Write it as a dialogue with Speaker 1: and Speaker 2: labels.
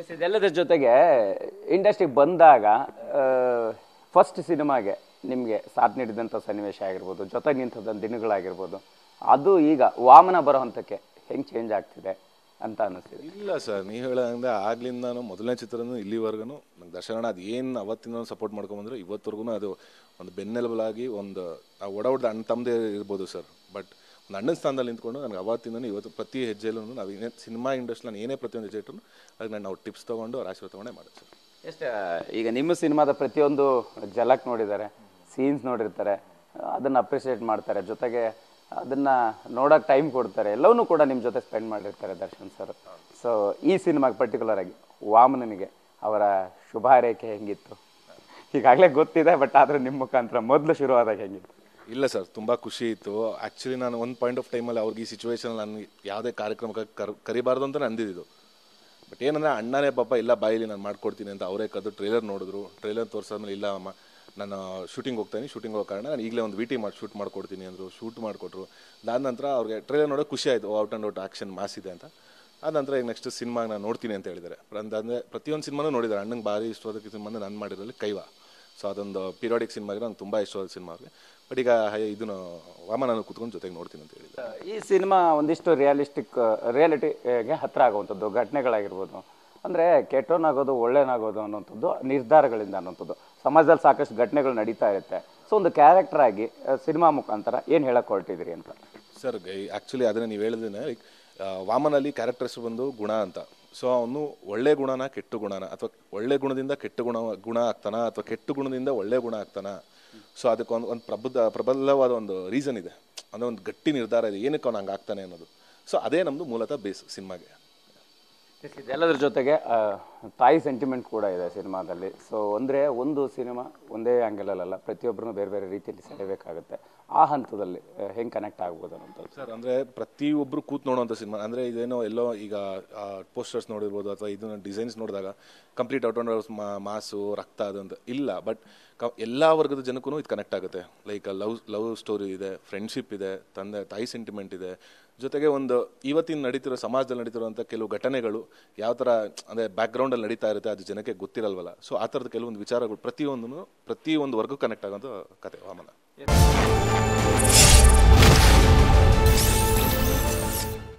Speaker 1: ಇದೆಲ್ಲದರ ಜೊತೆಗೆ ಇಂಡಸ್ಟ್ರಿಗೆ ಬಂದಾಗ ಫಸ್ಟ್ ಸಿನಿಮಾಗೆ ನಿಮಗೆ ಸಾಥ್ ನೀಡಿದಂಥ ಸನ್ನಿವೇಶ ಆಗಿರ್ಬೋದು, ಜೊತೆಗೆ ನಿಂತಂಥ ದಿನಗಳಾಗಿರ್ಬೋದು, ಅದು ಈಗ ವಾಮನ ಬರೋ ಹಂತಕ್ಕೆ ಹೆಂಗೆ ಚೇಂಜ್ ಆಗ್ತಿದೆ ಅಂತ ಅನ್ನಿಸ್ತಿದೆ?
Speaker 2: ಇಲ್ಲ ಸರ್, ನೀವು ಹೇಳಂದ್ರೆ ಆಗ್ಲಿಂದ ಮೊದಲನೇ ಚಿತ್ರನೂ ಇಲ್ಲಿವರೆಗೂ ನಂಗೆ ದರ್ಶನ ಅದು ಏನು ಅವತ್ತಿನ ಸಪೋರ್ಟ್ ಮಾಡ್ಕೊಂಬಂದ್ರೆ ಇವತ್ತವರೆಗೂ ಅದು ಒಂದು ಬೆನ್ನೆಲುಬಾಗಿ ಒಂದು ಒಡ ಅಣ್ಣ ತಮ್ಮದೇ ಇರ್ಬೋದು ಸರ್. ಬಟ್ ಒಂದು ಅಣ್ಣನ ಸ್ಥಾನದಲ್ಲಿ ನಿಂತ್ಕೊಂಡು ನನಗೆ ಅವತ್ತಿಂದನೂ ಇವತ್ತು ಪ್ರತಿ ಹೆಜ್ಜೆಯಲ್ಲೂ ನಾವು ಏನೇ ಸಿನಿಮಾ ಇಂಡಸ್ಟ್ರಿ ನಾನು ಏನೇ ಪ್ರತಿಯೊಂದು ಹೆಜ್ಜೆ ಇಟ್ಟರು ಅದಕ್ಕೆ ನಾವು ಟಿಪ್ಸ್ ತೊಗೊಂಡು ಅವ್ರ ಆಶೀರ್ವಾದ ತೊಗೊಂಡೇ ಮಾಡೋದು ಸರ್.
Speaker 1: ಎಷ್ಟು ಈಗ ನಿಮ್ಮ ಸಿನಿಮಾದ ಪ್ರತಿಯೊಂದು ಜಲಕ್ ನೋಡಿದ್ದಾರೆ, ಸೀನ್ಸ್ ನೋಡಿರ್ತಾರೆ, ಅದನ್ನು ಅಪ್ರಿಷಿಯೇಟ್ ಮಾಡ್ತಾರೆ, ಜೊತೆಗೆ ಅದನ್ನು ನೋಡೋಕೆ ಟೈಮ್ ಕೊಡ್ತಾರೆ, ಎಲ್ಲವನ್ನೂ ಕೂಡ ನಿಮ್ಮ ಜೊತೆ ಸ್ಪೆಂಡ್ ಮಾಡಿರ್ತಾರೆ ದರ್ಶನ್ ಸರ್. ಸೊ ಈ ಸಿನಿಮಾಗೆ ಪರ್ಟಿಕ್ಯುಲರ್ ಆಗಿ ವಾಮನನಿಗೆ ಅವರ ಶುಭ ಹಾರೈಕೆ ಹೆಂಗಿತ್ತು? ಈಗಾಗಲೇ ಗೊತ್ತಿದೆ, ಬಟ್ ಆದರೆ ನಿಮ್ಮ ಮುಖಾಂತರ ಮೊದಲು ಶುರುವಾದಾಗ ಹೆಂಗಿತ್ತು?
Speaker 2: ಇಲ್ಲ ಸರ್, ತುಂಬ ಖುಷಿ ಇತ್ತು. ಆ್ಯಕ್ಚುಲಿ ನಾನು ಒಂದು ಪಾಯಿಂಟ್ ಆಫ್ ಟೈಮಲ್ಲಿ ಅವ್ರಿಗೆ ಈ ಸಿಚುವೇಶನ್ ನಾನು ಯಾವುದೇ ಕಾರ್ಯಕ್ರಮಕ್ಕೆ ಕರಿಬಾರ್ದು ಅಂತ ಅಂದಿದ್ದು. ಬಟ್ ಏನಂದರೆ ಅಣ್ಣನೇ ಪಾಪ ಇಲ್ಲ ಬಾಯಿಲಿ ನಾನು ಮಾಡ್ಕೊಡ್ತೀನಿ ಅಂತ ಅವರೇ ಕದ್ದು ಟ್ರೈಲರ್ ನೋಡಿದ್ರು. ಟ್ರೈಲರ್ ತೋರಿಸಾದ್ಮೇಲೆ ಇಲ್ಲ ಅಮ್ಮ ನಾನು ಶೂಟಿಂಗ್ ಹೋಗ್ತೀನಿ, ಶೂಟಿಂಗ್ ಹೋಗೋ ಕಾರಣ ನಾನು ಈಗಲೇ ಒಂದು VT ಮಾಡಿ ಶೂಟ್ ಮಾಡ್ಕೊಡ್ತೀನಿ ಅಂದರು. ಶೂಟ್ ಮಾಡಿಕೊಟ್ರು. ಅದಾದ ನಂತರ ಅವ್ರಿಗೆ ಟ್ರೈಲರ್ ನೋಡೋಕೆ ಖುಷಿ ಆಯಿತು, out and out action mass ಇದೆ ಅಂತ. ಆದ ನಂತರ ಈಗ ನೆಕ್ಸ್ಟ್ ಸಿನಿಮಾಗೆ ನಾನು ನೋಡ್ತೀನಿ ಅಂತ ಹೇಳಿದ್ದಾರೆ. ಅಂದರೆ ಪ್ರತಿಯೊಂದು ಸಿನಿಮಾನೂ ನೋಡಿದ್ದಾರೆ. ಅಣ್ಣಂಗೆ ಭಾರಿ ಇಷ್ಟವಾದ ಸಿನಿಮಾ ನಾನು ಮಾಡಿರೋಲ್ಲಿ ಕೈವಾ. ಸೊ ಅದೊಂದು ಪೀರಿಯಾಡಿಕ್ ಸಿನಿಮಾಗೆ ನಂಗೆ ತುಂಬ ಇಷ್ಟವಾದ ಸಿನಿಮಾ ಅವ್ರಿಗೆ. ಬಟ್ ಈಗ ಇದನ್ನು ವಾಮನನ್ನು ಕೂತ್ಕೊಂಡು ಜೊತೆಗೆ ನೋಡ್ತೀನಿ ಅಂತ ಹೇಳಿದ್ದಾರೆ.
Speaker 1: ಈ ಸಿನಿಮಾ ಒಂದಿಷ್ಟು ರಿಯಾಲಿಟಿಗೆ ಹತ್ತಿರ ಆಗುವಂಥದ್ದು ಘಟನೆಗಳಾಗಿರ್ಬೋದು, ಅಂದರೆ ಕೆಟ್ಟವನಾಗೋದು ಒಳ್ಳೆಯನಾಗೋದು ಅನ್ನೋಂಥದ್ದು ನಿರ್ಧಾರಗಳಿಂದ ಅನ್ನೋಂಥದ್ದು ಸಮಾಜದಲ್ಲಿ ಸಾಕಷ್ಟು ಘಟನೆಗಳು ನಡೀತಾ ಇರುತ್ತೆ. ಸೊ ಒಂದು ಕ್ಯಾರೆಕ್ಟರ್ ಆಗಿ ಸಿನಿಮಾ ಮುಖಾಂತರ ಏನು ಹೇಳಕ್ಕೆ ಹೊರಟಿದ್ದೀರಿ ಅಂತ?
Speaker 2: ಸರ್ ಆ್ಯಕ್ಚುಲಿ ಅದನ್ನು ನೀವು ಹೇಳಿದ್ರೆ ವಾಮನಲ್ಲಿ ಕ್ಯಾರೆಕ್ಟರ್ಸ್ ಬಂದು ಗುಣ ಅಂತ. ಸೊ ಅವನು ಒಳ್ಳೆ ಗುಣನ ಕೆಟ್ಟು ಗುಣನ, ಅಥವಾ ಒಳ್ಳೆ ಗುಣದಿಂದ ಕೆಟ್ಟ ಗುಣ ಆಗ್ತಾನ, ಅಥವಾ ಕೆಟ್ಟ ಗುಣದಿಂದ ಒಳ್ಳೆ ಗುಣ ಆಗ್ತಾನ. ಸೊ ಅದಕ್ಕೆ ಒಂದು ಪ್ರಬಲವಾದ ಒಂದು ರೀಸನ್ ಇದೆ, ಅಂದರೆ ಒಂದು ಗಟ್ಟಿ ನಿರ್ಧಾರ ಇದೆ ಏನಕ್ಕೆ ಅವ್ನು ಹಂಗೆ ಆಗ್ತಾನೆ ಅನ್ನೋದು. ಸೊ ಅದೇ ನಮ್ಮದು ಮೂಲತಃ ಬೇಸ್ ಸಿನಿಮಾಗೆ.
Speaker 1: ಇದೆಲ್ಲದ್ರ ಜೊತೆಗೆ ತಾಯಿ ಸೆಂಟಿಮೆಂಟ್ ಕೂಡ ಇದೆ ಸಿನಿಮಾದಲ್ಲಿ. ಸೊ ಅಂದರೆ ಒಂದು ಸಿನಿಮಾ ಒಂದೇ ಆ್ಯಂಗಲಲ್ಲ, ಪ್ರತಿಯೊಬ್ಬರನ್ನು ಬೇರೆ ಬೇರೆ ರೀತಿಯಲ್ಲಿ ಸೆಳೆಯಬೇಕಾಗುತ್ತೆ. ಆ ಹಂತದಲ್ಲಿ ಹೆಂಗೆ ಕನೆಕ್ಟ್ ಆಗ್ಬೋದು ಅನ್ನೋದು
Speaker 2: ಸರ್? ಅಂದರೆ ಪ್ರತಿಯೊಬ್ಬರು ಕೂತ್ ನೋಡುವಂಥ ಸಿನಿಮಾ. ಅಂದರೆ ಇದೇನೋ ಎಲ್ಲೋ ಈಗ ಪೋಸ್ಟರ್ಸ್ ನೋಡಿರ್ಬೋದು ಅಥವಾ ಇದನ್ನ ಡಿಸೈನ್ಸ್ ನೋಡಿದಾಗ ಕಂಪ್ಲೀಟ್ ಔಟ್ ಆ್ಯಂಡ್ ಮಾಸು ರಕ್ತ ಅದಂತ ಇಲ್ಲ. ಬಟ್ ಎಲ್ಲ ವರ್ಗದ ಜನಕ್ಕೂ ಇದು ಕನೆಕ್ಟ್ ಆಗುತ್ತೆ. ಲೈಕ್ ಲವ್ ಸ್ಟೋರಿ ಇದೆ, ಫ್ರೆಂಡ್ಶಿಪ್ ಇದೆ, ತಂದೆ ತಾಯಿ ಸೆಂಟಿಮೆಂಟ್ ಇದೆ, ಜೊತೆಗೆ ಒಂದು ಇವತ್ತಿನ ನಡೀತಿರೋ ಸಮಾಜದಲ್ಲಿ ನಡೀತಿರುವಂಥ ಕೆಲವು ಘಟನೆಗಳು ಯಾವ ಥರ ಅಂದರೆ ಬ್ಯಾಕ್ಗ್ರೌಂಡಲ್ಲಿ ನಡೀತಾ ಇರುತ್ತೆ, ಅದು ಜನಕ್ಕೆ ಗೊತ್ತಿರಲ್ವಲ್ಲ. ಸೊ ಆ ಥರದ ಕೆಲವೊಂದು ವಿಚಾರಗಳು ಪ್ರತಿಯೊಂದು ವರ್ಗಕ್ಕೂ ಕನೆಕ್ಟ್ ಆಗೋಂಥ ಕತೆ ವಾಮನ.